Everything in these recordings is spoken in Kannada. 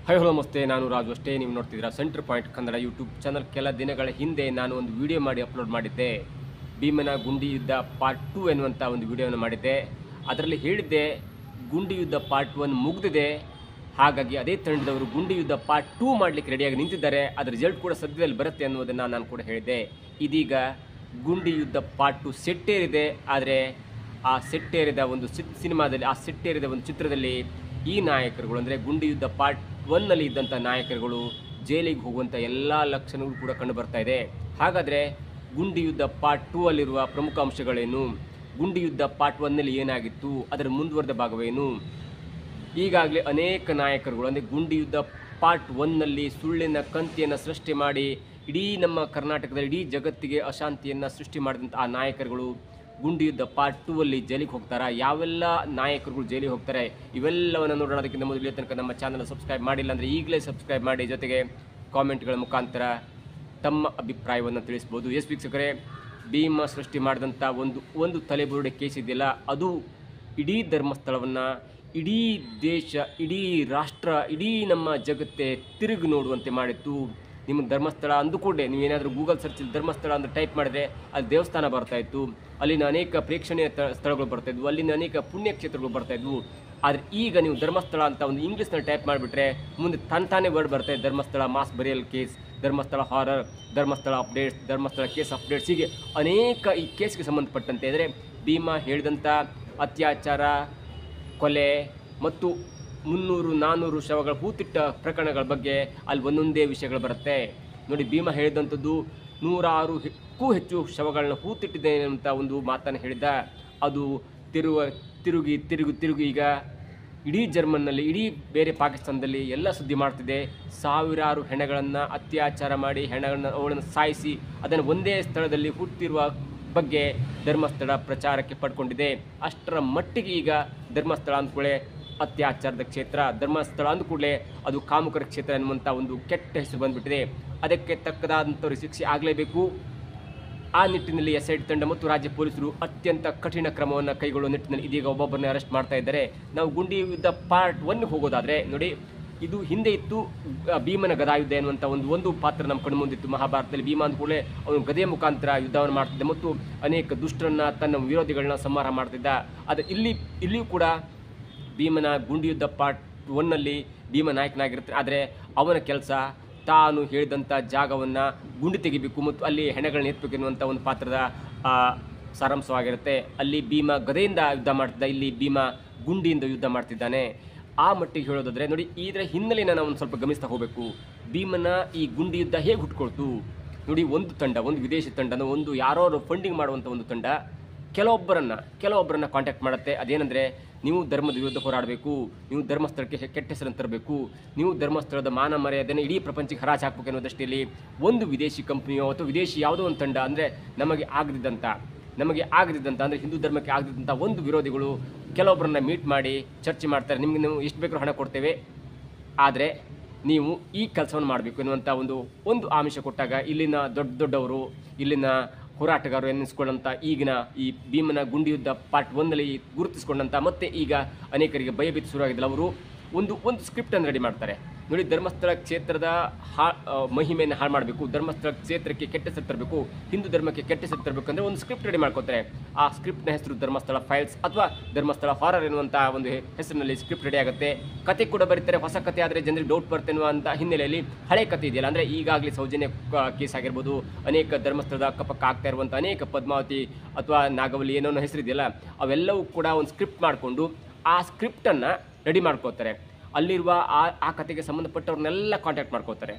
ಹೈ ಹಲೋ ನಮಸ್ತೆ, ನಾನು ರಾಜು ಅಷ್ಟೇ. ನೀವು ನೋಡ್ತಿದ್ದೀರಾ centre point Kannada YouTube channel. ಕೆಲ ದಿನಗಳ ಹಿಂದೆ ನಾನು ಒಂದು ವಿಡಿಯೋ ಮಾಡಿ ಅಪ್ಲೋಡ್ ಮಾಡಿದ್ದೆ. ಭೀಮನ ಗುಂಡಿ ಯುದ್ಧ ಪಾರ್ಟ್ 2 ಎನ್ನುವಂಥ ಒಂದು ವಿಡಿಯೋವನ್ನು ಮಾಡಿದ್ದೆ. ಅದರಲ್ಲಿ ಹೇಳಿದ್ದೆ ಗುಂಡಿ ಯುದ್ಧ ಪಾರ್ಟ್ 1 ಮುಗಿದಿದೆ, ಹಾಗಾಗಿ ಅದೇ ತಂಡದವರು ಗುಂಡಿ ಯುದ್ಧ ಪಾರ್ಟ್ 2 ಮಾಡಲಿಕ್ಕೆ ರೆಡಿಯಾಗಿ ನಿಂತಿದ್ದಾರೆ. ಅದರ ರಿಸಲ್ಟ್ ಕೂಡ ಸದ್ಯದಲ್ಲಿ ಬರುತ್ತೆ ಅನ್ನೋದನ್ನು ನಾನು ಕೂಡ ಹೇಳಿದ್ದೆ. ಇದೀಗ ಗುಂಡಿ ಯುದ್ಧ ಪಾರ್ಟ್ 2 ಸೆಟ್ಟೇರಿದೆ. ಆದರೆ ಆ ಸೆಟ್ಟೇರಿದ ಒಂದು ಸಿನಿಮಾದಲ್ಲಿ, ಆ ಸೆಟ್ಟೇರಿದ ಒಂದು ಚಿತ್ರದಲ್ಲಿ ಈ ನಾಯಕರುಗಳು ಅಂದರೆ ಗುಂಡಿ ಯುದ್ಧ ಪಾರ್ಟ್ 1ನಲ್ಲಿ ಇದ್ದಂಥ ನಾಯಕರುಗಳು ಜೈಲಿಗೆ ಹೋಗುವಂಥ ಎಲ್ಲ ಲಕ್ಷಣಗಳು ಕೂಡ ಕಂಡು ಬರ್ತಾ ಇದೆ. ಹಾಗಾದರೆ ಗುಂಡಿ ಯುದ್ಧ ಪಾರ್ಟ್ 2 ಅಲ್ಲಿರುವ ಪ್ರಮುಖ ಅಂಶಗಳೇನು, ಗುಂಡಿ ಯುದ್ಧ ಪಾರ್ಟ್ 1ನಲ್ಲಿ ಏನಾಗಿತ್ತು, ಅದರ ಮುಂದುವರೆದ ಭಾಗವೇನು? ಈಗಾಗಲೇ ಅನೇಕ ನಾಯಕರುಗಳು ಅಂದರೆ ಗುಂಡಿ ಯುದ್ಧ ಪಾರ್ಟ್ 1ನಲ್ಲಿ ಸುಳ್ಳಿನ ಕಂತಿಯನ್ನು ಸೃಷ್ಟಿ ಮಾಡಿ ಇಡೀ ನಮ್ಮ ಕರ್ನಾಟಕದ ಇಡೀ ಜಗತ್ತಿಗೆ ಅಶಾಂತಿಯನ್ನು ಸೃಷ್ಟಿ ಮಾಡಿದಂಥ ಆ ನಾಯಕರುಗಳು ಗುಂಡಿ ಯುದ್ಧ ಪಾರ್ಟ್ 2 ಅಲ್ಲಿ ಜೈಲಿಗೆ ಹೋಗ್ತಾರಾ? ಯಾವೆಲ್ಲ ನಾಯಕರುಗಳು ಜೈಲಿಗೆ ಹೋಗ್ತಾರೆ? ಇವೆಲ್ಲವನ್ನು ನೋಡೋಣ. ಅದಕ್ಕಿಂತ ಮೊದಲು ಇಲ್ಲಿ ತನಕ ನಮ್ಮ ಚಾನಲ್ ಸಬ್ಸ್ಕ್ರೈಬ್ ಮಾಡಿಲ್ಲ ಅಂದರೆ ಈಗಲೇ ಸಬ್ಸ್ಕ್ರೈಬ್ ಮಾಡಿ, ಜೊತೆಗೆ ಕಾಮೆಂಟ್ಗಳ ಮುಖಾಂತರ ತಮ್ಮ ಅಭಿಪ್ರಾಯವನ್ನು ತಿಳಿಸ್ಬೋದು. ಎಸ್ ವೀಕ್ಷಕರೇ, ಭೀಮ ಸೃಷ್ಟಿ ಮಾಡಿದಂಥ ಒಂದು ತಲೆಬುರುಡೆ ಕೇಸ್ ಇದೆಯಲ್ಲ, ಅದು ಇಡೀ ಧರ್ಮಸ್ಥಳವನ್ನು, ಇಡೀ ದೇಶ, ಇಡೀ ರಾಷ್ಟ್ರ, ಇಡೀ ನಮ್ಮ ಜಗತ್ತೇ ತಿರುಗಿ ನೋಡುವಂತೆ ಮಾಡಿತ್ತು. ನಿಮ್ಮ ಧರ್ಮಸ್ಥಳ ಅಂದು ಕೂಡ ನೀವೇನಾದರೂ ಗೂಗಲ್ ಸರ್ಚಲ್ಲಿ ಧರ್ಮಸ್ಥಳ ಅಂತ ಟೈಪ್ ಮಾಡಿದ್ರೆ ಅಲ್ಲಿ ದೇವಸ್ಥಾನ ಬರ್ತಾಯಿತ್ತು, ಅಲ್ಲಿನ ಅನೇಕ ಪ್ರೇಕ್ಷಣೀಯ ಸ್ಥಳಗಳು ಬರ್ತಾಯಿದ್ವು, ಅಲ್ಲಿನ ಅನೇಕ ಪುಣ್ಯಕ್ಷೇತ್ರಗಳು ಬರ್ತಾಯಿದ್ವು. ಆದರೆ ಈಗ ನೀವು ಧರ್ಮಸ್ಥಳ ಅಂತ ಒಂದು ಇಂಗ್ಲೀಷ್ನಲ್ಲಿ ಟೈಪ್ ಮಾಡಿಬಿಟ್ರೆ ಮುಂದೆ ತಾನೇ ವರ್ಡ್ ಬರ್ತಾಯಿದೆ. Dharmasthala mass burial case, Dharmasthala horror, Dharmasthala updates, Dharmasthala case updates, ಹೀಗೆ ಅನೇಕ ಈ ಕೇಸ್ಗೆ ಸಂಬಂಧಪಟ್ಟಂತೆ ಅಂದರೆ ಭೀಮ ಹೇಳಿದಂಥ ಅತ್ಯಾಚಾರ, ಕೊಲೆ ಮತ್ತು 300-400 ಶವಗಳ ಹೂತಿಟ್ಟ ಪ್ರಕರಣಗಳ ಬಗ್ಗೆ ಅಲ್ಲಿ ಒಂದೊಂದೇ ವಿಷಯಗಳು ಬರುತ್ತೆ. ನೋಡಿ, ಭೀಮ ಹೇಳಿದಂಥದ್ದು 106ಕ್ಕೂ ಹೆಚ್ಚು ಶವಗಳನ್ನ ಹೂತಿಟ್ಟಿದೆ ಅಂತ ಒಂದು ಮಾತನ್ನು ಹೇಳಿದ. ಅದು ತಿರುಗಿ ಈಗ ಇಡೀ ಜರ್ಮನ್ನಲ್ಲಿ, ಇಡೀ ಬೇರೆ ಪಾಕಿಸ್ತಾನದಲ್ಲಿ ಎಲ್ಲ ಸುದ್ದಿ ಮಾಡ್ತಿದೆ. ಸಾವಿರಾರು ಹೆಣಗಳನ್ನು ಅತ್ಯಾಚಾರ ಮಾಡಿ ಅವುಗಳನ್ನು ಸಾಯಿಸಿ ಅದನ್ನು ಒಂದೇ ಸ್ಥಳದಲ್ಲಿ ಹುಟ್ಟಿರುವ ಬಗ್ಗೆ ಧರ್ಮಸ್ಥಳ ಪ್ರಚಾರಕ್ಕೆ ಪಡ್ಕೊಂಡಿದೆ. ಅಷ್ಟರ ಮಟ್ಟಿಗೆ ಈಗ ಧರ್ಮಸ್ಥಳ ಅಂದ್ಕೂಡಲೇ ಅತ್ಯಾಚಾರದ ಕ್ಷೇತ್ರ, ಧರ್ಮಸ್ಥಳ ಅಂದ್ಕೂಡಲೇ ಅದು ಕಾಮುಕರ ಕ್ಷೇತ್ರ ಎನ್ನುವಂಥ ಒಂದು ಕೆಟ್ಟ ಹೆಸರು ಬಂದುಬಿಟ್ಟಿದೆ. ಅದಕ್ಕೆ ತಕ್ಕದಾದಂಥವ್ರಿಗೆ ಶಿಕ್ಷೆ ಆಗಲೇಬೇಕು. ಆ ನಿಟ್ಟಿನಲ್ಲಿ SIT ತಂಡ ಮತ್ತು ರಾಜ್ಯ ಪೊಲೀಸರು ಅತ್ಯಂತ ಕಠಿಣ ಕ್ರಮವನ್ನು ಕೈಗೊಳ್ಳುವ ನಿಟ್ಟಿನಲ್ಲಿ ಇದೀಗ ಒಬ್ಬೊಬ್ಬರನ್ನ ಅರೆಸ್ಟ್ ಮಾಡ್ತಾ ಇದ್ದಾರೆ. ನಾವು ಗುಂಡಿ ಯುದ್ಧ ಪಾರ್ಟ್ 1ಗೆ ಹೋಗೋದಾದರೆ ನೋಡಿ, ಇದು ಹಿಂದೆ ಇತ್ತು ಭೀಮನ ಗದಾಯುದ್ಧ ಎನ್ನುವಂಥ ಒಂದು ಪಾತ್ರ ನಮ್ಮ ಕಣ್ಣು ಮುಂದಿತ್ತು. ಮಹಾಭಾರತದಲ್ಲಿ ಭೀಮ ಅಂದ್ಕೂಡಲೇ ಅವನು ಗದೆಯ ಮುಖಾಂತರ ಯುದ್ಧವನ್ನು ಮಾಡ್ತಿದ್ದ ಮತ್ತು ಅನೇಕ ದುಷ್ಟರನ್ನ, ತನ್ನ ವಿರೋಧಿಗಳನ್ನ ಸಂಹಾರ ಮಾಡ್ತಿದ್ದ. ಅದು ಇಲ್ಲಿಯೂ ಕೂಡ ಭೀಮನ ಗುಂಡಿ ಯುದ್ಧ ಪಾರ್ಟ್ 1ನಲ್ಲಿ ಭೀಮ ನಾಯಕನಾಗಿರ್ತಾನೆ. ಆದರೆ ಅವನ ಕೆಲಸ ತಾನು ಹೇಳಿದಂಥ ಜಾಗವನ್ನು ಗುಂಡಿ ತೆಗಿಬೇಕು ಮತ್ತು ಅಲ್ಲಿ ಹೆಣಗಳನ್ನ ಎತ್ತಬೇಕು ಎನ್ನುವಂಥ ಒಂದು ಪಾತ್ರದ ಸಾರಾಂಶವಾಗಿರುತ್ತೆ. ಅಲ್ಲಿ ಭೀಮ ಗದೆಯಿಂದ ಯುದ್ಧ ಮಾಡ್ತಿದ್ದ, ಇಲ್ಲಿ ಭೀಮ ಗುಂಡಿಯಿಂದ ಯುದ್ಧ ಮಾಡ್ತಿದ್ದಾನೆ. ಆ ಮಟ್ಟಿಗೆ ಹೇಳೋದಾದರೆ ನೋಡಿ, ಇದರ ಹಿನ್ನೆಲೆಯನ್ನು ನಾವು ಒಂದು ಸ್ವಲ್ಪ ಗಮನಿಸ್ತಾ ಹೋಗಬೇಕು. ಭೀಮನ ಈ ಗುಂಡಿ ಯುದ್ಧ ಹೇಗೆ ಹುಟ್ಕೊಳ್ತು ನೋಡಿ. ಒಂದು ತಂಡ, ಒಂದು ವಿದೇಶಿ ತಂಡನ, ಯಾರೋ ಫಂಡಿಂಗ್ ಮಾಡುವಂಥ ಒಂದು ತಂಡ ಕೆಲವೊಬ್ಬರನ್ನ ಕಾಂಟ್ಯಾಕ್ಟ್ ಮಾಡುತ್ತೆ. ಅದೇನೆಂದರೆ, ನೀವು ಧರ್ಮದ ವಿರುದ್ಧ ಹೋರಾಡಬೇಕು, ನೀವು ಧರ್ಮಸ್ಥಳಕ್ಕೆ ಕೆಟ್ಟ ಹೆಸರನ್ನು ತರಬೇಕು, ನೀವು ಧರ್ಮಸ್ಥಳದ ಮಾನ ಮರ್ಯಾದೆಯನ್ನು ಇಡೀ ಪ್ರಪಂಚಕ್ಕೆ ಹರಾಜು ಹಾಕಬೇಕು ಅನ್ನೋ ದೃಷ್ಟಿಯಲ್ಲಿ ಒಂದು ವಿದೇಶಿ ಕಂಪ್ನಿಯೋ ಅಥವಾ ವಿದೇಶಿ ಯಾವುದೋ ಒಂದು ತಂಡ, ಅಂದರೆ ನಮಗೆ ಆಗದಿದ್ದಂಥ ಅಂದರೆ ಹಿಂದೂ ಧರ್ಮಕ್ಕೆ ಆಗದಿದ್ದಂಥ ಒಂದು ವಿರೋಧಿಗಳು ಕೆಲವೊಬ್ಬರನ್ನ ಮೀಟ್ ಮಾಡಿ ಚರ್ಚೆ ಮಾಡ್ತಾರೆ. ನಿಮಗೆ ನಾವು ಎಷ್ಟು ಬೇಕಾದ್ರೂ ಹಣ ಕೊಡ್ತೇವೆ, ಆದರೆ ನೀವು ಈ ಕೆಲಸವನ್ನು ಮಾಡಬೇಕು ಎನ್ನುವಂಥ ಒಂದು ಆಮಿಷ ಕೊಟ್ಟಾಗ ಇಲ್ಲಿನ ದೊಡ್ಡವರು, ಇಲ್ಲಿನ ಹೋರಾಟಗಾರರು ಎನ್ನಿಸ್ಕೊಂಡಂಥ ಈಗಿನ ಈ ಭೀಮನ ಗುಂಡಿ ಯುದ್ಧ ಪಾರ್ಟ್ 1ನಲ್ಲಿ ಗುರುತಿಸಿಕೊಂಡಂಥ ಮತ್ತೆ ಈಗ ಅನೇಕರಿಗೆ ಭಯಭೀತಿ ಶುರುವಾಗಿದ್ದಿಲ್ಲ, ಅವರು ಒಂದು ಸ್ಕ್ರಿಪ್ಟನ್ನು ರೆಡಿ ಮಾಡ್ತಾರೆ. ನೋಡಿ, ಧರ್ಮಸ್ಥಳ ಕ್ಷೇತ್ರದ ಮಹಿಮೆಯನ್ನು ಹಾಳು ಮಾಡಬೇಕು, ಧರ್ಮಸ್ಥಳ ಕ್ಷೇತ್ರಕ್ಕೆ ಕೆಟ್ಟ ಹೆಸರು ತರಬೇಕು, ಹಿಂದೂ ಧರ್ಮಕ್ಕೆ ಕೆಟ್ಟ ಹೆಸರು ತರಬೇಕು ಅಂದರೆ ಒಂದು ಸ್ಕ್ರಿಪ್ಟ್ ರೆಡಿ ಮಾಡ್ಕೋತಾರೆ. ಆ ಸ್ಕ್ರಿಪ್ಟ್ನ ಹೆಸರು ಧರ್ಮಸ್ಥಳ ಫೈಲ್ಸ್ ಅಥವಾ ಧರ್ಮಸ್ಥಳ ಹಾರರ್ ಎನ್ನುವಂಥ ಒಂದು ಹೆಸರಿನಲ್ಲಿ ಸ್ಕ್ರಿಪ್ಟ್ ರೆಡಿ ಆಗುತ್ತೆ. ಕತೆ ಕೂಡ ಬರೀತಾರೆ. ಹೊಸ ಕತೆ ಆದರೆ ಜನರಿಗೆ ಡೌಟ್ ಬರುತ್ತೆ ಅನ್ನುವಂಥ ಹಿನ್ನೆಲೆಯಲ್ಲಿ ಹಳೆ ಕತೆ ಇದೆಯಲ್ಲ, ಅಂದರೆ ಈಗಾಗಲೇ ಸೌಜನ್ಯ ಕೇಸ್ ಆಗಿರ್ಬೋದು, ಅನೇಕ ಧರ್ಮಸ್ಥಳದ ಅಕ್ಕಪಕ್ಕ ಆಗ್ತಾ ಇರುವಂಥ ಅನೇಕ ಪದ್ಮಾವತಿ ಅಥವಾ ನಾಗವಲ್ಲಿ ಏನೋ ಹೆಸರಿದೆಯಲ್ಲ, ಅವೆಲ್ಲವೂ ಕೂಡ ಒಂದು ಸ್ಕ್ರಿಪ್ಟ್ ಮಾಡಿಕೊಂಡು ಆ ಸ್ಕ್ರಿಪ್ಟನ್ನು ರೆಡಿ ಮಾಡ್ಕೋತಾರೆ. ಅಲ್ಲಿರುವ ಆ ಕತೆಗೆ ಸಂಬಂಧಪಟ್ಟವ್ರನ್ನೆಲ್ಲ ಕಾಂಟ್ಯಾಕ್ಟ್ ಮಾಡ್ಕೋತಾರೆ.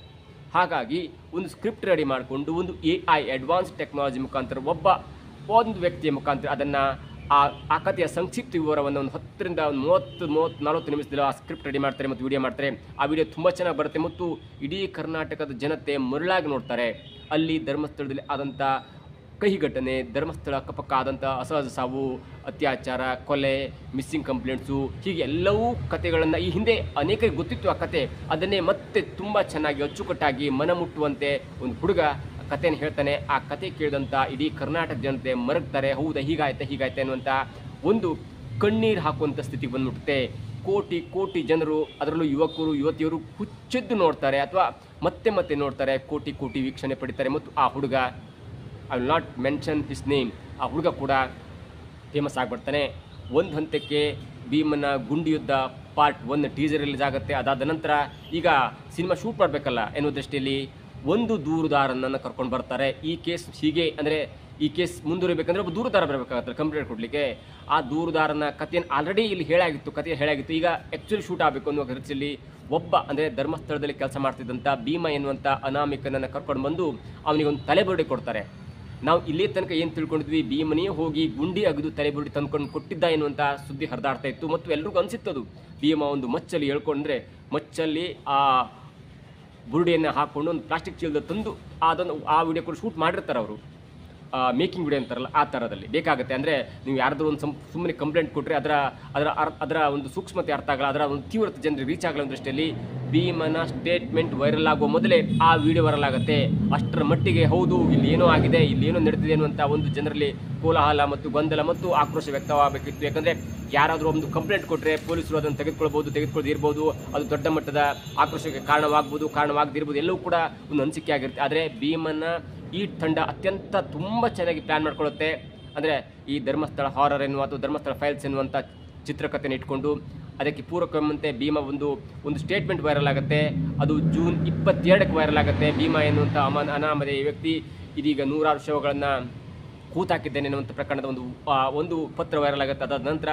ಹಾಗಾಗಿ ಒಂದು ಸ್ಕ್ರಿಪ್ಟ್ ರೆಡಿ ಮಾಡಿಕೊಂಡು ಒಂದು AI ಅಡ್ವಾನ್ಸ್ ಟೆಕ್ನಾಲಜಿ ಮುಖಾಂತರ ಒಂದು ವ್ಯಕ್ತಿಯ ಮುಖಾಂತರ ಅದನ್ನು ಆ ಕಥೆಯ ಸಂಕ್ಷಿಪ್ತ ವಿವರವನ್ನು ಒಂದು 10ರಿಂದ 30-40 ನಿಮಿಷದಲ್ಲಿ ಆ ಸ್ಕ್ರಿಪ್ಟ್ ರೆಡಿ ಮಾಡ್ತಾರೆ ಮತ್ತು ವಿಡಿಯೋ ಮಾಡ್ತಾರೆ. ಆ ವಿಡಿಯೋ ತುಂಬ ಚೆನ್ನಾಗಿ ಬರುತ್ತೆ ಮತ್ತು ಇಡೀ ಕರ್ನಾಟಕದ ಜನತೆ ಮರಳಾಗಿ ನೋಡ್ತಾರೆ. ಅಲ್ಲಿ ಧರ್ಮಸ್ಥಳದಲ್ಲಿ ಆದಂಥ ಕಹಿ ಘಟನೆ, ಧರ್ಮಸ್ಥಳ ಅಕ್ಕಪಕ್ಕ ಆದಂಥ ಅಸಹಜ ಸಾವು, ಅತ್ಯಾಚಾರ, ಕೊಲೆ, ಮಿಸ್ಸಿಂಗ್ ಕಂಪ್ಲೇಂಟ್ಸು, ಹೀಗೆ ಎಲ್ಲವೂ ಕತೆಗಳನ್ನು ಈ ಹಿಂದೆ ಅನೇಕರಿಗೆ ಗೊತ್ತಿತ್ತು ಆ ಕತೆ. ಅದನ್ನೇ ಮತ್ತೆ ತುಂಬ ಚೆನ್ನಾಗಿ ಅಚ್ಚುಕಟ್ಟಾಗಿ ಮನಮುಟ್ಟುವಂತೆ ಒಂದು ಹುಡುಗ ಕಥೆಯನ್ನು ಹೇಳ್ತಾನೆ. ಆ ಕತೆ ಕೇಳಿದಂಥ ಇಡೀ ಕರ್ನಾಟಕ ಜನತೆ ಮರಗ್ತಾರೆ. ಹೌದಾ, ಹೀಗಾಯ್ತೆ ಅನ್ನುವಂಥ ಒಂದು ಕಣ್ಣೀರು ಹಾಕುವಂಥ ಸ್ಥಿತಿಗೆ ಬಂದ್ಬಿಡುತ್ತೆ. ಕೋಟಿ ಕೋಟಿ ಜನರು, ಅದರಲ್ಲೂ ಯುವಕರು ಯುವತಿಯರು ಹುಚ್ಚೆದ್ದು ನೋಡ್ತಾರೆ ಅಥವಾ ಮತ್ತೆ ಮತ್ತೆ ನೋಡ್ತಾರೆ, ಕೋಟಿ ಕೋಟಿ ವೀಕ್ಷಣೆ ಪಡಿತಾರೆ. ಮತ್ತು ಆ ಹುಡುಗ, I will not mention his name, ಆ ಹುಡುಗ ಕೂಡ ಫೇಮಸ್ ಆಗಿಬಿಡ್ತಾನೆ. ಒಂದು ಹಂತಕ್ಕೆ ಭೀಮನ ಗುಂಡಿ ಯುದ್ಧ ಪಾರ್ಟ್ 1 ಟೀಸರ್ ರಿಲೀಸ್ ಆಗುತ್ತೆ. ಅದಾದ ನಂತರ ಈಗ ಸಿನಿಮಾ ಶೂಟ್ ಮಾಡಬೇಕಲ್ಲ ಎನ್ನುವ ದೃಷ್ಟಿಯಲ್ಲಿ ಒಂದು ದೂರುದಾರನನ್ನು ಕರ್ಕೊಂಡು ಬರ್ತಾರೆ. ಈ ಕೇಸ್ ಹೀಗೆ ಅಂದರೆ ಈ ಕೇಸ್ ಮುಂದುವರಿಬೇಕಂದ್ರೆ ಒಬ್ಬ ದೂರುದಾರ ಬರಬೇಕಾಗತ್ತೆ ಕಂಪ್ಲೇಂಟ್ ಕೊಡಲಿಕ್ಕೆ. ಆ ದೂರುದಾರನ ಕಥೆಯನ್ನು ಆಲ್ರೆಡಿ ಇಲ್ಲಿ ಕಥೆ ಹೇಳಾಗಿತ್ತು. ಈಗ ಆ್ಯಕ್ಚುಲಿ ಶೂಟ್ ಆಗಬೇಕು ಅನ್ನುವ ಖರ್ಚಲ್ಲಿ ಒಬ್ಬ ಅಂದರೆ ಧರ್ಮಸ್ಥಳದಲ್ಲಿ ಕೆಲಸ ಮಾಡ್ತಿದ್ದಂಥ ಭೀಮ ಎನ್ನುವಂಥ ಅನಾಮಿಕನನ್ನು ಕರ್ಕೊಂಡು ಬಂದು ಅವನಿಗೊಂದು ತಲೆಬುರುಡೆ ಕೊಡ್ತಾರೆ. ನಾವು ಇಲ್ಲಿ ತನಕ ಏನು ತಿಳ್ಕೊಂಡಿದ್ವಿ, ಭೀಮನೇ ಹೋಗಿ ಗುಂಡಿ ಅಗಿದು ತಲೆಬುರುಡೆ ತಂದ್ಕೊಂಡು ಕೊಟ್ಟಿದ್ದ ಎನ್ನುವಂಥ ಸುದ್ದಿ ಹರಿದಾಡ್ತಾ ಇತ್ತು. ಮತ್ತು ಎಲ್ರಿಗೂ ಅನಿಸಿತ್ತದು ಭೀಮ ಒಂದು ಮಚ್ಚಲ್ಲಿ ಹೇಳ್ಕೊಂಡ್ರೆ ಮಚ್ಚಲ್ಲಿ ಆ ಬುರುಡೆಯನ್ನು ಹಾಕ್ಕೊಂಡು ಒಂದು ಪ್ಲಾಸ್ಟಿಕ್ ಚೀಲದ ತಂದು ಆ ವಿಡಿಯೋ ಕೂಡ ಶೂಟ್ ಮಾಡಿರ್ತಾರೆ ಅವರು, ಮೇಕಿಂಗ್ ವಿಡಿಯೋ ಅಂತಾರಲ್ಲ ಆ ಥರದಲ್ಲಿ ಬೇಕಾಗುತ್ತೆ. ಅಂದರೆ ನೀವು ಯಾರಾದರೂ ಒಂದು ಸುಮ್ಮನೆ ಕಂಪ್ಲೇಂಟ್ ಕೊಟ್ಟರೆ ಅದರ ಒಂದು ಸೂಕ್ಷ್ಮತೆ ಅರ್ಥ ಆಗಲ್ಲ, ಅದರ ಒಂದು ತೀವ್ರತೆ ಜನರಿಗೆ ರೀಚ್ ಆಗಲ್ಲ ಅನ್ನೋ ದೃಷ್ಟಿಯಲ್ಲಿ ಭೀಮನ ಸ್ಟೇಟ್ಮೆಂಟ್ ವೈರಲ್ ಆಗುವ ಮೊದಲೇ ಆ ವಿಡಿಯೋ ವೈರಲ್ ಆಗುತ್ತೆ. ಅಷ್ಟರ ಮಟ್ಟಿಗೆ ಹೌದು ಇಲ್ಲಿ ಏನೋ ಆಗಿದೆ, ಇಲ್ಲಿ ಏನೋ ನಡೆದಿದೆ ಅನ್ನುವಂಥ ಒಂದು ಜನರಲ್ಲಿ ಕೋಲಾಹಲ ಮತ್ತು ಗೊಂದಲ ಮತ್ತು ಆಕ್ರೋಶ ವ್ಯಕ್ತವಾಗಬೇಕಿತ್ತು. ಯಾಕಂದರೆ ಯಾರಾದರೂ ಒಂದು ಕಂಪ್ಲೇಂಟ್ ಕೊಟ್ಟರೆ ಪೊಲೀಸರು ಅದನ್ನು ತೆಗೆದುಕೊಳ್ಳದಿರ್ಬೋದು, ಅದು ದೊಡ್ಡ ಮಟ್ಟದ ಆಕ್ರೋಶಕ್ಕೆ ಕಾರಣವಾಗದಿರ್ಬೋದು, ಎಲ್ಲವೂ ಕೂಡ ಒಂದು ಅನಿಸಿಕೆ ಆಗಿರುತ್ತೆ. ಆದರೆ ಭೀಮನ ಈ ತಂಡ ಅತ್ಯಂತ ತುಂಬ ಚೆನ್ನಾಗಿ ಪ್ಲ್ಯಾನ್ ಮಾಡ್ಕೊಳ್ಳುತ್ತೆ. ಅಂದರೆ ಈ ಧರ್ಮಸ್ಥಳ ಹಾರರ್ ಅಥವಾ ಧರ್ಮಸ್ಥಳ ಫೈಲ್ಸ್ ಎನ್ನುವಂಥ ಚಿತ್ರಕಥೆಯನ್ನು ಇಟ್ಕೊಂಡು ಅದಕ್ಕೆ ಪೂರಕವೆಂಬಂತೆ ಭೀಮ ಒಂದು ಸ್ಟೇಟ್ಮೆಂಟ್ ವೈರಲ್ ಆಗುತ್ತೆ. ಅದು ಜೂನ್ 22ಕ್ಕೆ ವೈರಲ್ ಆಗುತ್ತೆ. ಭೀಮ ಎನ್ನುವಂಥ ಅನಾಮಧೇಯ ವ್ಯಕ್ತಿ ಇದೀಗ 100 ಶವಗಳನ್ನು ಹೂತಾಕಿದ್ದೇನೆ ಎನ್ನುವಂಥ ಪ್ರಕರಣದ ಒಂದು ಪತ್ರ ವೈರಲ್ ಆಗುತ್ತೆ. ಅದಾದ ನಂತರ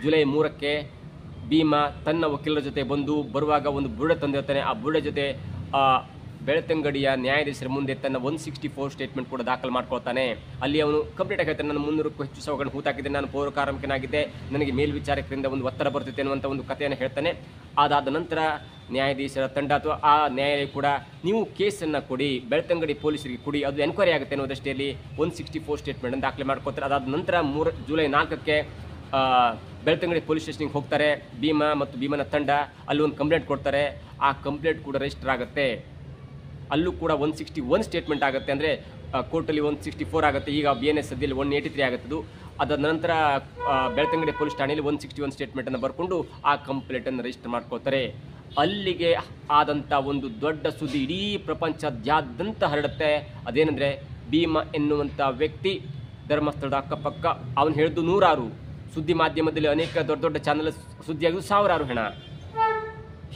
ಜುಲೈ 3ಕ್ಕೆ ಭೀಮ ತನ್ನ ವಕೀಲರ ಜೊತೆ ಬರುವಾಗ ಒಂದು ಬುರುಡೆ ತಂದಿರ್ತಾನೆ. ಆ ಬುರುಡೆ ಜೊತೆ ಬೆಳ್ತಂಗಡಿಯ ನ್ಯಾಯಾಧೀಶರ ಮುಂದೆ ತನ್ನ 164 ಸ್ಟೇಟ್ಮೆಂಟ್ ಕೂಡ ದಾಖಲು ಮಾಡ್ಕೊಳ್ತಾನೆ. ಅಲ್ಲಿ ಅವನು ಕಂಪ್ಲೀಟ್ ಆಗಿ ಹೇಳ್ತಾನೆ, ನಾನು 300ಕ್ಕೂ ಹೆಚ್ಚು ಶವಗಳನ್ನು ಹೂತಾಕಿದ್ದೆ, ನಾನು ಪೌರ ಕಾರ್ಮಿಕನಾಗಿದ್ದೆ, ನನಗೆ ಮೇಲ್ವಿಚಾರಕರಿಂದ ಒಂದು ಒತ್ತಡ ಬರ್ತಿದೆ ಅನ್ನುವಂಥ ಒಂದು ಕಥೆಯನ್ನು ಹೇಳ್ತಾನೆ. ಅದಾದ ನಂತರ ನ್ಯಾಯಾಧೀಶರ ತಂಡ ಅಥವಾ ಆ ನ್ಯಾಯಾಲಯ ಕೂಡ ನೀವು ಕೇಸನ್ನು ಕೊಡಿ, ಬೆಳ್ತಂಗಡಿ ಪೊಲೀಸರಿಗೆ ಕೊಡಿ, ಅದು ಎನ್ಕ್ವೈರಿ ಆಗುತ್ತೆ ಅನ್ನೋ ದೃಷ್ಟಿಯಲ್ಲಿ 164 ಸ್ಟೇಟ್ಮೆಂಟನ್ನು ದಾಖಲೆ ಮಾಡ್ಕೊಳ್ತಾರೆ. ಅದಾದ ನಂತರ ಜುಲೈ 4ಕ್ಕೆ ಬೆಳ್ತಂಗಡಿ ಪೊಲೀಸ್ ಸ್ಟೇಷನ್ಗೆ ಹೋಗ್ತಾರೆ ಭೀಮ ಮತ್ತು ಭೀಮನ ತಂಡ. ಅಲ್ಲಿ ಒಂದು ಕಂಪ್ಲೇಂಟ್ ಕೊಡ್ತಾರೆ. ಆ ಕಂಪ್ಲೇಂಟ್ ಕೂಡ ರಿಜಿಸ್ಟರ್ ಆಗುತ್ತೆ. ಅಲ್ಲೂ ಕೂಡ 161 ಸ್ಟೇಟ್ಮೆಂಟ್ ಆಗುತ್ತೆ. ಅಂದರೆ ಕೋರ್ಟಲ್ಲಿ 164 ಆಗುತ್ತೆ. ಈಗ BNS ಸದ್ಯದಲ್ಲಿ 183 ಆಗುತ್ತದು. ಅದಾದ ನಂತರ ಬೆಳ್ತಂಗಡಿ ಪೊಲೀಸ್ ಠಾಣೆಯಲ್ಲಿ 161 ಸ್ಟೇಟ್ಮೆಂಟನ್ನು ಬರ್ಕೊಂಡು ಆ ಕಂಪ್ಲೇಂಟನ್ನು ರಿಜಿಸ್ಟರ್ ಮಾಡ್ಕೊಳ್ತಾರೆ. ಅಲ್ಲಿಗೆ ಆದಂಥ ಒಂದು ದೊಡ್ಡ ಸುದ್ದಿ ಇಡೀ ಪ್ರಪಂಚದಾದ್ಯಂತ ಹರಡುತ್ತೆ. ಅದೇನೆಂದರೆ ಭೀಮ ಎನ್ನುವಂಥ ವ್ಯಕ್ತಿ ಧರ್ಮಸ್ಥಳದ ಅಕ್ಕಪಕ್ಕ ಅವನು ಹೇಳಿದ್ದು 100 ಸುದ್ದಿ ಮಾಧ್ಯಮದಲ್ಲಿ ಅನೇಕ ದೊಡ್ಡ ದೊಡ್ಡ ಚಾನಲ್ ಸುದ್ದಿಯಾಗಿದ್ದು 1000 ಹೆಣ.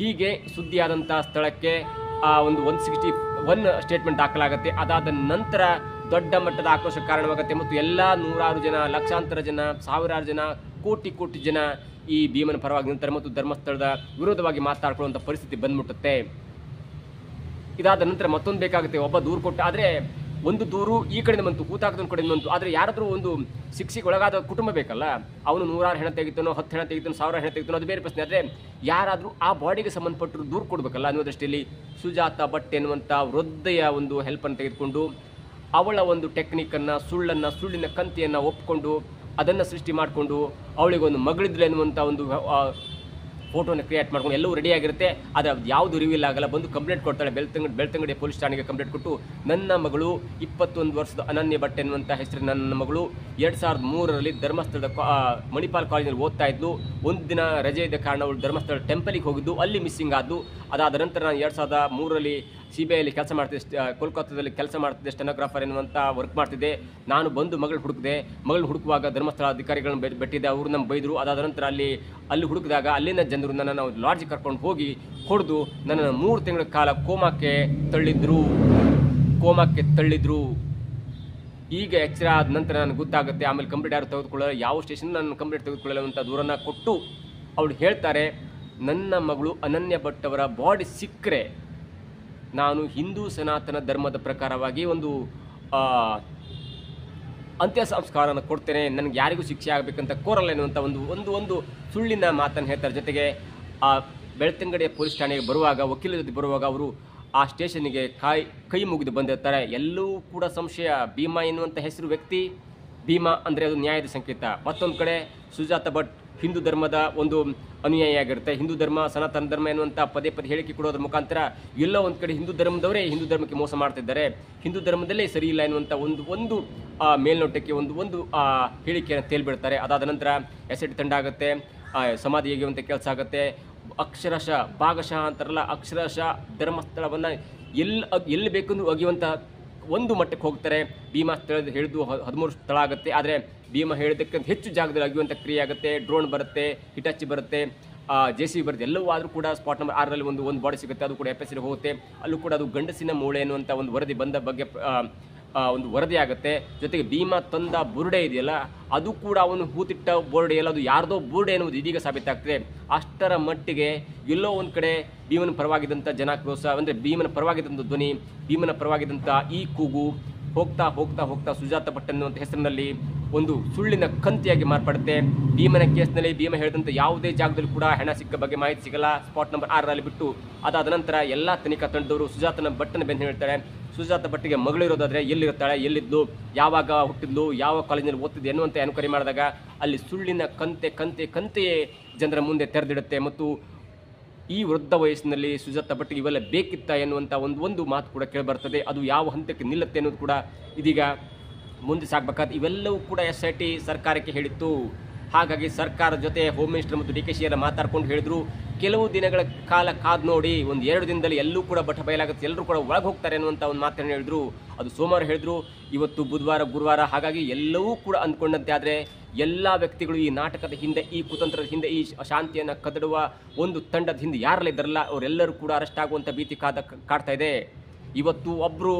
ಹೀಗೆ ಸುದ್ದಿಯಾದಂಥ ಸ್ಥಳಕ್ಕೆ ಒಂದು 161 ಸ್ಟೇಟ್ಮೆಂಟ್ ದಾಖಲಾಗುತ್ತೆ. ಅದಾದ ನಂತರ ದೊಡ್ಡ ಮಟ್ಟದ ಆಕ್ರೋಶಕ್ಕೆ ಕಾರಣವಾಗುತ್ತೆ ಮತ್ತು ಎಲ್ಲ 100 ಜನ, ಲಕ್ಷಾಂತರ ಜನ, 1000 ಜನ, ಕೋಟಿ ಕೋಟಿ ಜನ ಈ ಭೀಮನ ಪರವಾಗಿ ನಿಂತಾರೆ ಮತ್ತು ಧರ್ಮಸ್ಥಳದ ವಿರೋಧವಾಗಿ ಮಾತಾಡ್ಕೊಳ್ಳುವಂಥ ಪರಿಸ್ಥಿತಿ ಬಂದ್ಬಿಟ್ಟುತ್ತೆ. ಇದಾದ ನಂತರ ಮತ್ತೊಂದು ಬೇಕಾಗುತ್ತೆ. ಒಬ್ಬ ದೂರು ಕೊಟ್ಟ, ಆದರೆ ಒಂದು ದೂರು ಈ ಕಡೆಯಿಂದ ಬಂತು, ಹೂತಾಕದ ಕಡೆಯಿಂದ ಬಂತು. ಆದರೆ ಯಾರಾದರೂ ಒಂದು ಶಿಕ್ಷೆಗೆ ಒಳಗಾದ ಕುಟುಂಬ ಬೇಕಲ್ಲ, ಅವನು 100 ಹೆಣ ತೆಗಿತಾನೋ, 10 ಹೆಣ ತೆಗಿತಾನೋ, 1000 ಹೆಣ ತೆಗಿತಾನೋ, ಅದು ಬೇರೆ ಪ್ರಶ್ನೆ. ಆದರೆ ಯಾರಾದರೂ ಆ ಬಾಡಿಗೆ ಸಂಬಂಧಪಟ್ಟರು ದೂರು ಕೊಡಬೇಕಲ್ಲ ಅನ್ನೋ ದೃಷ್ಟಿಯಲ್ಲಿ ಸುಜಾತ ಭಟ್ ಎನ್ನುವಂಥ ವೃದ್ಧೆಯ ಒಂದು ಹೆಲ್ಪನ್ನು ತೆಗೆದುಕೊಂಡು ಅವಳ ಒಂದು ಟೆಕ್ನಿಕನ್ನು, ಸುಳ್ಳಿನ ಕಂತಿಯನ್ನು ಒಪ್ಪಿಕೊಂಡು ಅದನ್ನು ಸೃಷ್ಟಿ ಮಾಡಿಕೊಂಡು ಅವಳಿಗೊಂದು ಮಗಳಿದ್ಲು ಎನ್ನುವಂಥ ಒಂದು ಫೋಟೋನ ಕ್ರಿಯೇಟ್ ಮಾಡ್ಕೊಂಡು ಎಲ್ಲವೂ ರೆಡಿಯಾಗಿರುತ್ತೆ. ಆದರೆ ಯಾವುದು ರಿವೀಲ್ ಆಗಲ್ಲ. ಬಂದು ಕಂಪ್ಲೇಂಟ್ ಕೊಡ್ತಾಳೆ ಬೆಳ್ತಂಗಡಿ ಪೊಲೀಸ್ ಠಾಣೆಗೆ ಕಂಪ್ಲೇಂಟ್ ಕೊಟ್ಟು, ನನ್ನ ಮಗಳು 21 ವರ್ಷದ ಅನನ್ಯ ಭಟ್ ಎನ್ನುವಂಥ ಹೆಸರಿನ ನನ್ನ ಮಗಳು 2003ರಲ್ಲಿ ಧರ್ಮಸ್ಥಳದ ಮಣಿಪಾಲ್ ಕಾಲೇಜಲ್ಲಿ ಓದ್ತಾ ಇದ್ಲು. ಒಂದು ದಿನ ರಜೆ ಇದ್ದ ಕಾರಣ ಅವಳು ಧರ್ಮಸ್ಥಳ ಟೆಂಪಲಿಗೆ ಹೋಗಿದ್ದು, ಅಲ್ಲಿ ಮಿಸ್ಸಿಂಗ್ ಆದ್ದು. ಅದಾದ ನಂತರ ನಾನು 2003ರಲ್ಲಿ CBIಯಲ್ಲಿ ಕೆಲಸ ಮಾಡ್ತಿದ್ದೆ, ಕೋಲ್ಕತ್ತಾದಲ್ಲಿ ಕೆಲಸ ಮಾಡ್ತಿದ್ದೆ, ಸ್ಟೆನೋಗ್ರಾಫರ್ ಎನ್ನುವಂಥ ವರ್ಕ್ ಮಾಡ್ತಿದ್ದೆ. ನಾನು ಬಂದು ಮಗಳನ್ನ ಹುಡುಕುವಾಗ ಧರ್ಮಸ್ಥಳ ಅಧಿಕಾರಿಗಳನ್ನ ಭೇಟಿದ್ದೆ. ಅವರು ನಮ್ಮ ಬೈದರು. ಅದಾದ ನಂತರ ಅಲ್ಲಿ ಹುಡುಕಿದಾಗ ಅಲ್ಲಿನ ಜನರು ನನ್ನನ್ನು ಲಾಡ್ಜಿಗೆ ಕರ್ಕೊಂಡು ಹೋಗಿ ಹೊಡೆದು ನನ್ನನ್ನು 3 ತಿಂಗಳ ಕಾಲ ಕೋಮಾಕ್ಕೆ ತಳ್ಳಿದ್ರು. ಈಗ ಎಚ್ಚರ ಆದ ನಂತರ ನನಗೆ ಗೊತ್ತಾಗುತ್ತೆ. ಆಮೇಲೆ ಕಂಪ್ಲೇಂಟ್ ಯಾರು ತೆಗೆದುಕೊಳ್ಳಲ್ಲ, ಯಾವ ಸ್ಟೇಷನ್ ನನ್ನ ಕಂಪ್ಲೇಂಟ್ ತೆಗೆದುಕೊಳ್ಳಲ್ಲ ಅಂತ ದೂರನ್ನು ಕೊಟ್ಟು ಅವಳು ಹೇಳ್ತಾರೆ, ನನ್ನ ಮಗಳು ಅನನ್ಯ ಭಟ್ ಅವರ ಬಾಡಿ ಸಿಕ್ಕರೆ ನಾನು ಹಿಂದೂ ಸನಾತನ ಧರ್ಮದ ಪ್ರಕಾರವಾಗಿ ಒಂದು ಅಂತ್ಯ ಸಂಸ್ಕಾರನ ಕೊಡ್ತೇನೆ, ನನಗೆ ಯಾರಿಗೂ ಶಿಕ್ಷೆ ಆಗಬೇಕಂತ ಕೋರಲ್ಲ ಎನ್ನುವಂಥ ಒಂದು ಸುಳ್ಳಿನ ಮಾತನ್ನು ಹೇಳ್ತಾರೆ. ಜೊತೆಗೆ ಆ ಬೆಳ್ತಂಗಡಿಯ ಪೊಲೀಸ್ ಠಾಣೆಗೆ ವಕೀಲರ ಜೊತೆ ಬರುವಾಗ ಅವರು ಆ ಸ್ಟೇಷನ್ಗೆ ಕೈ ಮುಗಿದು ಬಂದಿರ್ತಾರೆ. ಎಲ್ಲವೂ ಕೂಡ ಸಂಶಯ. ಭೀಮ ಎನ್ನುವಂಥ ಹೆಸರು ವ್ಯಕ್ತಿ, ಭೀಮ ಅಂದರೆ ಅದು ನ್ಯಾಯದ ಸಂಕೇತ. ಮತ್ತೊಂದು ಕಡೆ ಸುಜಾತ ಭಟ್ ಹಿಂದೂ ಧರ್ಮದ ಒಂದು ಅನುಯಾಯಿಯಾಗಿರುತ್ತೆ. ಹಿಂದೂ ಧರ್ಮ, ಸನಾತನ ಧರ್ಮ ಎನ್ನುವಂಥ ಪದೇ ಹೇಳಿಕೆ ಕೊಡೋದ್ರ ಮುಖಾಂತರ ಎಲ್ಲೋ ಒಂದು ಕಡೆ ಹಿಂದೂ ಧರ್ಮದವರೇ ಹಿಂದೂ ಧರ್ಮಕ್ಕೆ ಮೋಸ ಮಾಡ್ತಿದ್ದಾರೆ, ಹಿಂದೂ ಧರ್ಮದಲ್ಲೇ ಸರಿ ಇಲ್ಲ ಎನ್ನುವಂಥ ಒಂದು ಮೇಲ್ನೋಟಕ್ಕೆ ಒಂದು ಹೇಳಿಕೆಯನ್ನು ತೇಲ್ಬಿಡ್ತಾರೆ. ಅದಾದ ನಂತರ SIT ತಂಡ ಆಗುತ್ತೆ. ಸಮಾಧಿ ಹೇಗುವಂಥ ಕೆಲಸ ಆಗುತ್ತೆ. ಅಕ್ಷರಶಃ ಭಾಗಶಃ ಅಂತಾರಲ್ಲ, ಅಕ್ಷರಶಃ ಧರ್ಮಸ್ಥಳವನ್ನು ಎಲ್ಲಿ ಬೇಕಂದ್ರೂ ಒಗೆಯುವಂಥ ಒಂದು ಮಟ್ಟಕ್ಕೆ ಹೋಗ್ತಾರೆ. ಭೀಮಾ ಸ್ಥಳ ಹಿಡಿದು 13 ಸ್ಥಳ ಆಗುತ್ತೆ. ಆದರೆ ಭೀಮಾ ಹೇಳಿದ್ದಕ್ಕಿಂತ ಹೆಚ್ಚು ಜಾಗದಲ್ಲಿ ಅಗೆಯುವಂಥ ಕ್ರಿಯೆ ಆಗುತ್ತೆ. ಡ್ರೋನ್ ಬರುತ್ತೆ, ಹಿಟಾಚಿ ಬರುತ್ತೆ, JCB ಬರುತ್ತೆ. ಎಲ್ಲವೂ ಆದರೂ ಕೂಡ ಸ್ಪಾಟ್ ನಂಬರ್ 6ರಲ್ಲಿ ಒಂದು ಬಾಡಿ ಸಿಗುತ್ತೆ. ಅದು ಕೂಡ FSL ಹೋಗುತ್ತೆ. ಅಲ್ಲೂ ಕೂಡ ಅದು ಗಂಡಸಿನ ಮೂಳೆ ಅನ್ನುವಂಥ ಒಂದು ವರದಿ ಬಂದ ಬಗ್ಗೆ ಒಂದು ವರದಿ ಆಗುತ್ತೆ. ಜೊತೆಗೆ ಭೀಮಾ ತಂದ ಬುರುಡೆ ಇದೆಯಲ್ಲ, ಅದು ಕೂಡ ಅವನು ಹೂತಿಟ್ಟ ಬೋರ್ಡೆ ಅಲ್ಲ, ಅದು ಯಾರ್ದೋ ಬೋರ್ಡೆ ಅನ್ನೋದು ಇದೀಗ ಸಾಬೀತಾಗ್ತದೆ. ಅಷ್ಟರ ಮಟ್ಟಿಗೆ ಎಲ್ಲೋ ಒಂದು ಕಡೆ ಭೀಮನ ಪರವಾಗಿದ್ದಂಥ ಜನಾಕ್ರೋಶ, ಅಂದರೆ ಭೀಮನ ಪರವಾಗಿದ್ದಂಥ ಧ್ವನಿ, ಭೀಮನ ಪರವಾಗಿದ್ದಂಥ ಈ ಕೂಗು ಹೋಗ್ತಾ ಹೋಗ್ತಾ ಹೋಗ್ತಾ ಸುಜಾತ ಭಟ್ ಅನ್ನುವಂಥ ಹೆಸರಿನಲ್ಲಿ ಒಂದು ಸುಳ್ಳಿನ ಕಂತಿಯಾಗಿ ಮಾರ್ಪಡುತ್ತೆ. ಭೀಮನ ಕೇಸ್ನಲ್ಲಿ ಭೀಮ ಹೇಳಿದಂಥ ಯಾವುದೇ ಜಾಗದಲ್ಲಿ ಕೂಡ ಹೆಣ ಸಿಕ್ಕ ಬಗ್ಗೆ ಮಾಹಿತಿ ಸಿಗಲ್ಲ. ಸ್ಪಾಟ್ ನಂಬರ್ 6ರಲ್ಲಿ ಬಿಟ್ಟು ಅದಾದ ನಂತರ ಎಲ್ಲ ತನಿಖಾ ತಂಡದವರು ಸುಜಾತನ ಭಟ್ಟನ ಬೆನ್ನು ಹೇಳ್ತಾರೆ. ಸುಜಾತ ಭಟ್ಟಿಗೆ ಮಗಳಿರೋದಾದರೆ ಎಲ್ಲಿರ್ತಾಳೆ, ಎಲ್ಲಿದ್ದು, ಯಾವಾಗ ಹುಟ್ಟಿದ್ಲು, ಯಾವ ಕಾಲೇಜಿನಲ್ಲಿ ಓದ್ತಿದ್ದೆ ಎನ್ನುವಂಥ ಎನ್ಕ್ವೈರಿ ಮಾಡಿದಾಗ ಅಲ್ಲಿ ಸುಳ್ಳಿನ ಕಂತೆಯೇ ಜನರ ಮುಂದೆ ತೆರೆದಿಡುತ್ತೆ. ಮತ್ತು ಈ ವೃದ್ಧ ವಯಸ್ಸಿನಲ್ಲಿ ಸುಜಾತ ಭಟ್ಟಿಗೆ ಇವೆಲ್ಲ ಬೇಕಿತ್ತ ಎನ್ನುವಂಥ ಒಂದು ಮಾತು ಕೂಡ ಕೇಳಿಬರ್ತದೆ. ಅದು ಯಾವ ಹಂತಕ್ಕೆ ನಿಲ್ಲುತ್ತೆ ಅನ್ನೋದು ಕೂಡ ಇದೀಗ ಮುಂದೆ ಸಾಗಬೇಕಾದ. ಇವೆಲ್ಲವೂ ಕೂಡ SIT ಸರ್ಕಾರಕ್ಕೆ ಹೇಳಿತ್ತು. ಹಾಗಾಗಿ ಸರ್ಕಾರದ ಜೊತೆ ಹೋಮ್ ಮಿನಿಸ್ಟರ್ ಮತ್ತು DK ಶಿವರ ಮಾತಾಡ್ಕೊಂಡು ಹೇಳಿದ್ರು, ಕೆಲವು ದಿನಗಳ ಕಾಲ ಕಾದು ನೋಡಿ, 1-2 ದಿನದಲ್ಲಿ ಎಲ್ಲೂ ಕೂಡ ಬಟ ಬಯಲಾಗುತ್ತೆ, ಎಲ್ಲರೂ ಕೂಡ ಒಳಗೆ ಹೋಗ್ತಾರೆ ಅನ್ನುವಂಥ ಒಂದು ಮಾತನ್ನು ಹೇಳಿದ್ರು. ಅದು ಸೋಮವಾರ ಹೇಳಿದ್ರು, ಇವತ್ತು ಬುಧವಾರ, ಗುರುವಾರ. ಹಾಗಾಗಿ ಎಲ್ಲವೂ ಕೂಡ ಅಂದ್ಕೊಂಡಂತೆ. ಆದರೆ ಎಲ್ಲ ವ್ಯಕ್ತಿಗಳು ಈ ನಾಟಕದ ಹಿಂದೆ, ಈ ಕುತಂತ್ರದ ಹಿಂದೆ, ಈ ಶಾಂತಿಯನ್ನು ಕದಡುವ ಒಂದು ತಂಡದ ಹಿಂದೆ ಯಾರೆಲ್ಲ ಇದ್ದಾರಲ್ಲ, ಅವರೆಲ್ಲರೂ ಕೂಡ ಅರೆಸ್ಟ್ ಆಗುವಂಥ ಭೀತಿ ಕಾಡ್ತಾ ಇದೆ. ಇವತ್ತು ಒಬ್ಬರು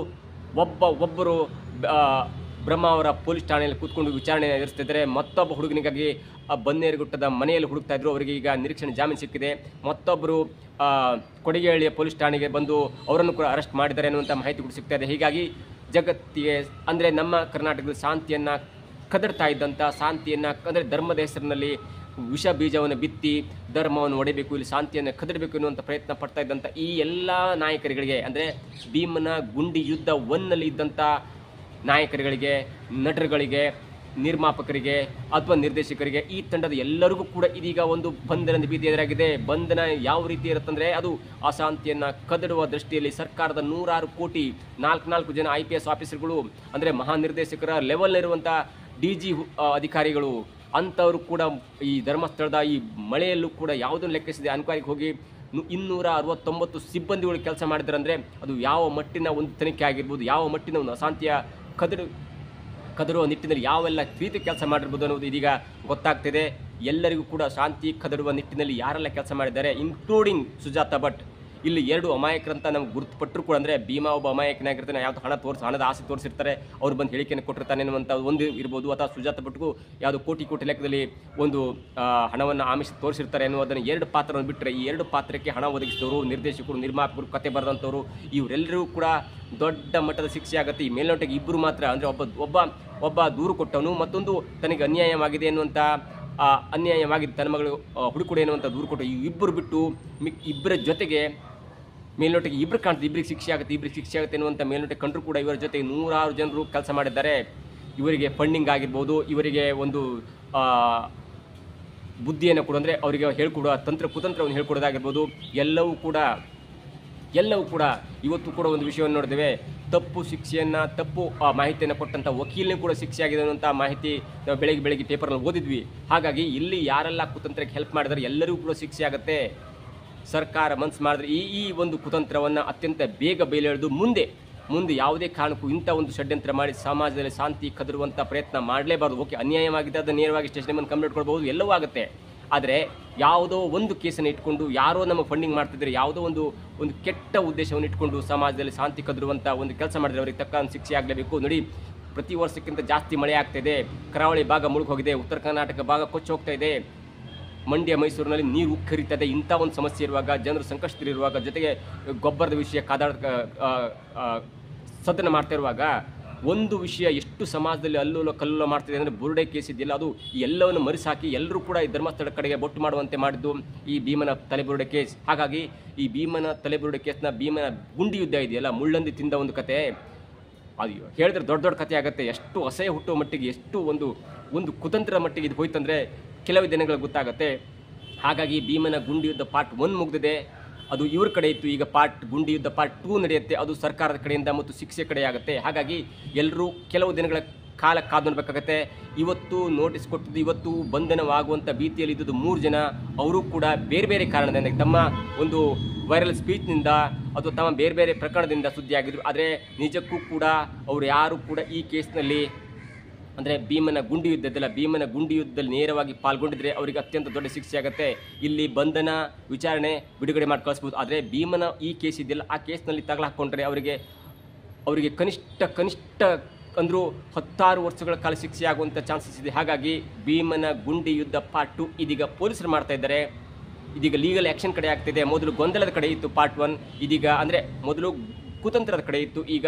ಬ್ರಹ್ಮ ಅವರ ಪೊಲೀಸ್ ಠಾಣೆಯಲ್ಲಿ ಕೂತ್ಕೊಂಡು ವಿಚಾರಣೆ ನಡೆಸ್ತಿದ್ದಾರೆ. ಮತ್ತೊಬ್ಬ ಹುಡುಗನಿಗಾಗಿ ಬನ್ನೇರುಗುಟ್ಟದ ಮನೆಯಲ್ಲಿ ಹುಡುಕ್ತಾ ಇದ್ರು. ಅವರಿಗೆ ಈಗ ನಿರೀಕ್ಷಣೆ ಜಾಮೀನು ಸಿಕ್ಕಿದೆ. ಮತ್ತೊಬ್ಬರು ಕೊಡಿಗೇಹಳ್ಳಿಯ ಪೊಲೀಸ್ ಠಾಣೆಗೆ ಬಂದು ಅವರನ್ನು ಕೂಡ ಅರೆಸ್ಟ್ ಮಾಡಿದ್ದಾರೆ ಅನ್ನುವಂಥ ಮಾಹಿತಿ ಕೂಡ ಸಿಗ್ತಾ ಇದೆ. ಹೀಗಾಗಿ ಜಗತ್ತಿಗೆ, ಅಂದರೆ ನಮ್ಮ ಕರ್ನಾಟಕದ ಶಾಂತಿಯನ್ನು ಕದಡ್ತಾ ಇದ್ದಂಥ, ಶಾಂತಿಯನ್ನು ಅಂದರೆ ಧರ್ಮದ ಹೆಸರಿನಲ್ಲಿ ವಿಷ ಬೀಜವನ್ನು ಬಿತ್ತಿ ಧರ್ಮವನ್ನು ಒಡೆಯಬೇಕು, ಇಲ್ಲಿ ಶಾಂತಿಯನ್ನು ಕದಡಬೇಕು ಎನ್ನುವಂಥ ಪ್ರಯತ್ನ ಪಡ್ತಾ ಇದ್ದಂಥ ಈ ಎಲ್ಲ ನಾಯಕರುಗಳಿಗೆ, ಅಂದರೆ ಭೀಮನ ಗುಂಡಿ ಯುದ್ಧ 1ನಲ್ಲಿ ಇದ್ದಂಥ ನಾಯಕರುಗಳಿಗೆ, ನಟರುಗಳಿಗೆ, ನಿರ್ಮಾಪಕರಿಗೆ ಅಥವಾ ನಿರ್ದೇಶಕರಿಗೆ, ಈ ತಂಡದ ಎಲ್ಲರಿಗೂ ಕೂಡ ಇದೀಗ ಒಂದು ಬಂಧನದ ಭೀತಿ ಎದುರಾಗಿದೆ. ಬಂಧನ ಯಾವ ರೀತಿ ಇರುತ್ತಂದರೆ, ಅದು ಅಶಾಂತಿಯನ್ನು ಕದಡುವ ದೃಷ್ಟಿಯಲ್ಲಿ ಸರ್ಕಾರದ 106 ಕೋಟಿ 4 ಜನ IPS ಆಫೀಸರ್ಗಳು, ಅಂದರೆ ಮಹಾನಿರ್ದೇಶಕರ ಲೆವೆಲ್ನಿರುವಂಥ DG ಅಧಿಕಾರಿಗಳು, ಅಂಥವರು ಕೂಡ ಈ ಧರ್ಮಸ್ಥಳದ ಈ ಮಳೆಯಲ್ಲೂ ಕೂಡ ಯಾವುದನ್ನು ಲೆಕ್ಕಿಸದೆ ಅನ್ಕ್ವೈರಿಗೆ ಹೋಗಿ 269 ಸಿಬ್ಬಂದಿಗಳು ಕೆಲಸ ಮಾಡಿದ್ದಾರೆ. ಅಂದರೆ ಅದು ಯಾವ ಮಟ್ಟಿನ ಒಂದು ತನಿಖೆ ಆಗಿರ್ಬೋದು, ಯಾವ ಮಟ್ಟಿನ ಒಂದು ಅಶಾಂತಿಯ ಕದಡುವ ನಿಟ್ಟಿನಲ್ಲಿ ಯಾವೆಲ್ಲ ರೀತಿ ಕೆಲಸ ಮಾಡಿರ್ಬೋದು ಅನ್ನೋದು ಇದೀಗ ಗೊತ್ತಾಗ್ತಿದೆ. ಎಲ್ಲರಿಗೂ ಕೂಡ ಶಾಂತಿ ಕದಡುವ ನಿಟ್ಟಿನಲ್ಲಿ ಯಾರೆಲ್ಲ ಕೆಲಸ ಮಾಡಿದ್ದಾರೆ, ಇನ್ಕ್ಲೂಡಿಂಗ್ ಸುಜಾತ ಭಟ್. ಇಲ್ಲಿ 2 ಅಮಾಯಕರಂತ ನಮ್ಗೆ ಗುರುತುಪಟ್ಟರು ಕೂಡ, ಅಂದರೆ ಭೀಮಾ ಒಬ್ಬ ಅಮಾಯಕನಾಗಿರ್ತಾನೆ, ಯಾವುದು ಹಣದ ಆಸೆ ತೋರಿಸಿರ್ತಾರೆ, ಅವ್ರು ಬಂದು ಹೇಳಿಕೆಯನ್ನು ಕೊಟ್ಟಿರ್ತಾನೆ ಅನ್ನುವಂಥ ಒಂದು ಇರ್ಬೋದು. ಅಥವಾ ಸುಜಾತ ಭಟ್ಗೂ ಯಾವುದು ಕೋಟಿ ಲೆಕ್ಕದಲ್ಲಿ ಒಂದು ಹಣವನ್ನು ಆಮಿಷ ತೋರಿಸಿರ್ತಾರೆ ಅನ್ನೋದನ್ನು 2 ಪಾತ್ರವನ್ನು ಬಿಟ್ಟರೆ, ಈ 2 ಪಾತ್ರಕ್ಕೆ ಹಣ ಒದಗಿಸಿದವರು, ನಿರ್ದೇಶಕರು, ನಿರ್ಮಾಪಕರು, ಕತೆ ಬರೆದಂಥವ್ರು, ಇವರೆಲ್ಲರೂ ಕೂಡ ದೊಡ್ಡ ಮಟ್ಟದ ಶಿಕ್ಷೆ ಆಗುತ್ತೆ. ಈ ಮೇಲ್ನೋಟಕ್ಕೆ ಇಬ್ಬರು ಮಾತ್ರ, ಅಂದರೆ ಒಬ್ಬ ದೂರು ಕೊಟ್ಟವನು, ಮತ್ತೊಂದು ತನಗೆ ಅನ್ಯಾಯವಾಗಿದೆ ಅನ್ನುವಂಥ ಅನ್ಯಾಯವಾಗಿದ್ದು ತನ್ನ ಮಗಳು ಹುಡುಕೊಡೆ ಅನ್ನುವಂಥ ದೂರು ಕೊಟ್ಟು, ಈ ಇಬ್ಬರು ಬಿಟ್ಟು ಇಬ್ಬರ ಜೊತೆಗೆ ಮೇಲ್ನೋಟಕ್ಕೆ ಇಬ್ಬರು ಕಾಣ್ತದೆ, ಇಬ್ಬರಿಗೆ ಶಿಕ್ಷೆ ಆಗುತ್ತೆ ಅನ್ನುವಂಥ ಮೇಲ್ನೋಟಕ್ಕೆ ಕಂಡರೂ ಕೂಡ ಇವರ ಜೊತೆಗೆ 106 ಜನರು ಕೆಲಸ ಮಾಡಿದ್ದಾರೆ. ಇವರಿಗೆ ಫಂಡಿಂಗ್ ಆಗಿರ್ಬೋದು, ಇವರಿಗೆ ಒಂದು ಬುದ್ಧಿಯನ್ನು ಕೂಡ, ಅಂದರೆ ಅವರಿಗೆ ಹೇಳ್ಕೊಡುವ ಕುತಂತ್ರವನ್ನು ಹೇಳ್ಕೊಡೋದಾಗಿರ್ಬೋದು, ಎಲ್ಲವೂ ಕೂಡ ಇವತ್ತು ಕೂಡ ಒಂದು ವಿಷಯವನ್ನು ನೋಡಿದ್ದೇವೆ. ತಪ್ಪು ಮಾಹಿತಿಯನ್ನು ಕೊಟ್ಟಂಥ ವಕೀಲನೇ ಕೂಡ ಶಿಕ್ಷೆ ಆಗಿದೆ ಅನ್ನುವಂಥ ಮಾಹಿತಿ ನಾವು ಬೆಳಗ್ಗೆ ಪೇಪರ್ನಲ್ಲಿ ಓದಿದ್ವಿ. ಹಾಗಾಗಿ ಇಲ್ಲಿ ಯಾರೆಲ್ಲ ಕುತಂತ್ರಕ್ಕೆ ಹೆಲ್ಪ್ ಮಾಡಿದರೆ ಎಲ್ಲರಿಗೂ ಕೂಡ ಶಿಕ್ಷೆ ಆಗುತ್ತೆ. ಸರ್ಕಾರ ಮನಸ್ಸು ಮಾಡಿದ್ರೆ ಈ ಒಂದು ಕುತಂತ್ರವನ್ನು ಅತ್ಯಂತ ಬೇಗ ಬಯಲೆಳೆದು ಮುಂದೆ ಯಾವುದೇ ಕಾರಣಕ್ಕೂ ಇಂಥ ಒಂದು ಷಡ್ಯಂತ್ರ ಮಾಡಿ ಸಮಾಜದಲ್ಲಿ ಶಾಂತಿ ಕದರುವಂಥ ಪ್ರಯತ್ನ ಮಾಡಲೇಬಾರ್ದು. ಓಕೆ, ಅನ್ಯಾಯವಾಗಿದೆ, ಅದು ನೇರವಾಗಿ ಸ್ಟೇಷನ್ ಬಂದು ಕಂಪ್ಲೇಂಟ್ ಕೊಡ್ಬೋದು, ಎಲ್ಲವೂ ಆಗುತ್ತೆ. ಆದರೆ ಯಾವುದೋ ಒಂದು ಕೇಸನ್ನು ಇಟ್ಕೊಂಡು, ಯಾರೋ ನಮ್ಮ ಫಂಡಿಂಗ್ ಮಾಡ್ತಿದ್ರೆ, ಯಾವುದೋ ಒಂದು ಕೆಟ್ಟ ಉದ್ದೇಶವನ್ನು ಇಟ್ಕೊಂಡು ಸಮಾಜದಲ್ಲಿ ಶಾಂತಿ ಕದರುವಂಥ ಒಂದು ಕೆಲಸ ಮಾಡಿದರೆ ಅವರಿಗೆ ತಕ್ಕ ಶಿಕ್ಷೆ ಆಗಲೇಬೇಕು. ನೋಡಿ, ಪ್ರತಿ ವರ್ಷಕ್ಕಿಂತ ಜಾಸ್ತಿ ಮಳೆ ಆಗ್ತಾಯಿದೆ. ಕರಾವಳಿ ಭಾಗ ಮುಳುಗಿ ಹೋಗಿದೆ, ಉತ್ತರ ಕರ್ನಾಟಕ ಭಾಗ ಕೊಚ್ಚಿ ಹೋಗ್ತಾ ಇದೆ, ಮಂಡ್ಯ ಮೈಸೂರಿನಲ್ಲಿ ನೀರು ಉಕ್ಕರಿತದೆ. ಇಂಥ ಒಂದು ಸಮಸ್ಯೆ ಇರುವಾಗ, ಜನರು ಸಂಕಷ್ಟದಲ್ಲಿರುವಾಗ, ಜೊತೆಗೆ ಗೊಬ್ಬರದ ವಿಷಯ ಸದನ ಮಾಡ್ತಾ ಇರುವಾಗ, ಒಂದು ವಿಷಯ ಎಷ್ಟು ಸಮಾಜದಲ್ಲಿ ಅಲ್ಲೋಲ ಕಲ್ಲೋಲ ಮಾಡ್ತಿದೆ ಅಂದರೆ ಬುರುಡೆ ಕೇಸ್ ಇದೆಯಲ್ಲ, ಅದು ಎಲ್ಲವನ್ನು ಮರೆಸಾಕಿ ಎಲ್ಲರೂ ಕೂಡ ಈ ಧರ್ಮಸ್ಥಳ ಕಡೆಗೆ ಬೊಟ್ಟು ಮಾಡುವಂತೆ ಮಾಡಿದ್ದು ಈ ಭೀಮನ ತಲೆಬುರುಡೆ ಕೇಸ್. ಹಾಗಾಗಿ ಈ ಭೀಮನ ತಲೆಬುರುಡೆ ಕೇಸ್ನ ಭೀಮನ ಗುಂಡಿ ಯುದ್ಧ ಇದೆಯಲ್ಲ, ಮುಳ್ಳಂದಿ ತಿಂದ ಒಂದು ಕತೆ, ಅದು ಹೇಳಿದ್ರೆ ದೊಡ್ಡ ಕಥೆ ಆಗುತ್ತೆ. ಎಷ್ಟು ಅಸಹ್ಯ ಹುಟ್ಟುವ ಮಟ್ಟಿಗೆ, ಎಷ್ಟು ಒಂದು ಕುತಂತ್ರದ ಮಟ್ಟಿಗೆ ಇದು ಹೋಯ್ತಂದರೆ ಕೆಲವು ದಿನಗಳು ಗೊತ್ತಾಗುತ್ತೆ. ಹಾಗಾಗಿ ಭೀಮನ ಗುಂಡಿ ಯುದ್ಧ ಪಾರ್ಟ್ 1 ಮುಗಿದಿದೆ, ಅದು ಇವ್ರ ಕಡೆ ಇತ್ತು. ಈಗ ಗುಂಡಿ ಯುದ್ಧ ಪಾರ್ಟ್ 2 ನಡೆಯುತ್ತೆ, ಅದು ಸರ್ಕಾರದ ಕಡೆಯಿಂದ ಮತ್ತು ಶಿಕ್ಷೆ ಕಡೆ ಆಗುತ್ತೆ. ಹಾಗಾಗಿ ಎಲ್ಲರೂ ಕೆಲವು ದಿನಗಳ ಕಾಲ ಕಾದು ನೋಡಬೇಕಾಗತ್ತೆ. ಇವತ್ತು ನೋಟಿಸ್ ಕೊಟ್ಟಿದ್ದು, ಇವತ್ತು ಬಂಧನವಾಗುವಂಥ ಭೀತಿಯಲ್ಲಿ ಇದ್ದದ್ದು 3 ಜನ. ಅವರು ಕೂಡ ಬೇರೆ ಬೇರೆ ಕಾರಣದಿಂದ, ತಮ್ಮ ಒಂದು ವೈರಲ್ ಸ್ಪೀಚ್ನಿಂದ ಅಥವಾ ತಮ್ಮ ಬೇರೆ ಬೇರೆ ಪ್ರಕರಣದಿಂದ ಸುದ್ದಿಯಾಗಿದ್ದರು. ಆದರೆ ನಿಜಕ್ಕೂ ಕೂಡ ಅವರು ಯಾರು ಕೂಡ ಈ ಕೇಸ್ನಲ್ಲಿ, ಅಂದರೆ ಭೀಮನ ಗುಂಡಿ ಯುದ್ಧದಲ್ಲ, ಭೀಮನ ಗುಂಡಿ ಯುದ್ಧದಲ್ಲಿ ನೇರವಾಗಿ ಪಾಲ್ಗೊಂಡಿದ್ರೆ ಅವರಿಗೆ ಅತ್ಯಂತ ದೊಡ್ಡ ಶಿಕ್ಷೆ ಆಗುತ್ತೆ. ಇಲ್ಲಿ ಬಂಧನ, ವಿಚಾರಣೆ, ಬಿಡುಗಡೆ ಮಾಡಿ ಕಳಿಸ್ಬೋದು. ಆದರೆ ಭೀಮನ ಈ ಕೇಸ್ ಇದೆಯಲ್ಲ, ಆ ಕೇಸ್ನಲ್ಲಿ ತಗಲಾಕೊಂಡ್ರೆ ಅವರಿಗೆ ಕನಿಷ್ಠ ಅಂದರೂ 16 ವರ್ಷಗಳ ಕಾಲ ಶಿಕ್ಷೆ ಆಗುವಂಥ ಚಾನ್ಸಸ್ ಇದೆ. ಹಾಗಾಗಿ ಭೀಮನ ಗುಂಡಿ ಯುದ್ಧ ಪಾರ್ಟ್ 2 ಇದೀಗ ಪೊಲೀಸರು ಮಾಡ್ತಾ ಇದ್ದಾರೆ. ಇದೀಗ ಲೀಗಲ್ ಆ್ಯಕ್ಷನ್ ಕಡೆ ಆಗ್ತಿದೆ. ಮೊದಲು ಗೊಂದಲದ ಕಡೆ ಇತ್ತು ಪಾರ್ಟ್ 1, ಇದೀಗ ಅಂದರೆ ಮೊದಲು ಕುತಂತ್ರದ ಕಡೆ ಇತ್ತು, ಈಗ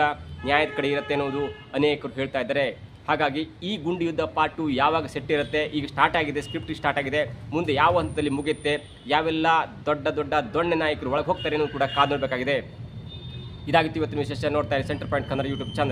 ನ್ಯಾಯದ ಕಡೆ ಇರುತ್ತೆ ಅನ್ನೋದು ಅನೇಕರು ಹೇಳ್ತಾ ಇದ್ದಾರೆ. ಹಾಗಾಗಿ ಈ ಗುಂಡಿ ಯುದ್ಧ ಪಾರ್ಟ್ 2 ಯಾವಾಗ ಸೆಟ್ ಇರುತ್ತೆ, ಈಗ ಸ್ಟಾರ್ಟ್ ಆಗಿದೆ, ಸ್ಕ್ರಿಪ್ಟ್ ಸ್ಟಾರ್ಟ್ ಆಗಿದೆ, ಮುಂದೆ ಯಾವ ಹಂತದಲ್ಲಿ ಮುಗಿಯುತ್ತೆ, ಯಾವೆಲ್ಲ ದೊಡ್ಡ ದೊಣ್ಣೆ ನಾಯಕರು ಒಳಗೆ ಹೋಗ್ತಾರೆ ಅನ್ನೋದು ಕೂಡ ಕಾದು ನೋಡಬೇಕಾಗಿದೆ. ಇದಾಗಿತ್ತು ಇವತ್ತಿನ ವಿಶೇಷ. ನೋಡ್ತಾ ಇರಿ centre point Kannada YouTube channel.